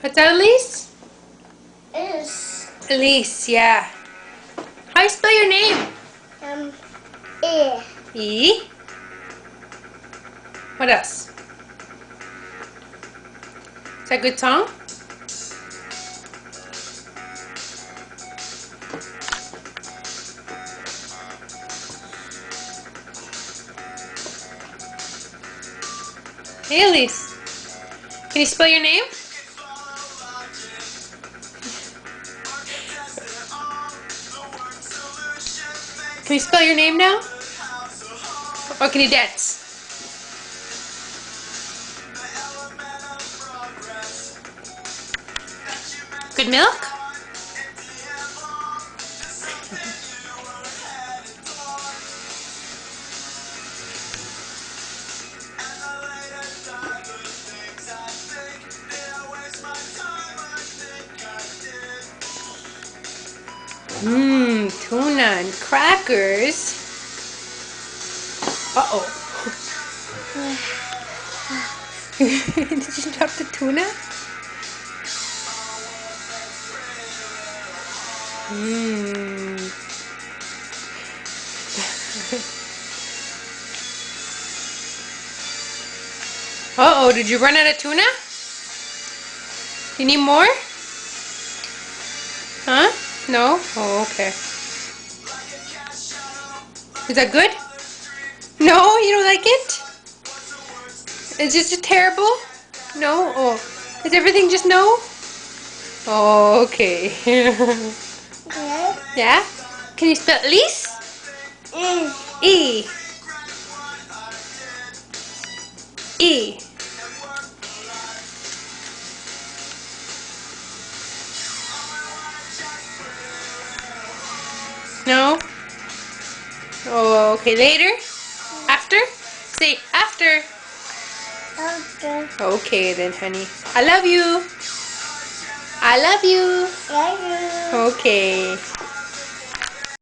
What's that, Elise? Is Elise, yeah. How you spell your name? E. E. What else? Is that a good song? Hey, Elise. Can you spell your name? Can you spell your name now? Or can you dance? Good milk? Tuna and crackers. Uh-oh. Did you drop the tuna? Uh-oh, did you run out of tuna? You need more? Huh? No? Oh, okay. Is that good? No, you don't like it? Is this terrible? No? Oh. Is everything just no? Oh, okay. Yeah? Can you spell Elise? E. E. No? Oh, okay. Later? After? Say after. After. Okay then, honey. I love you. I love you. Love you. Okay.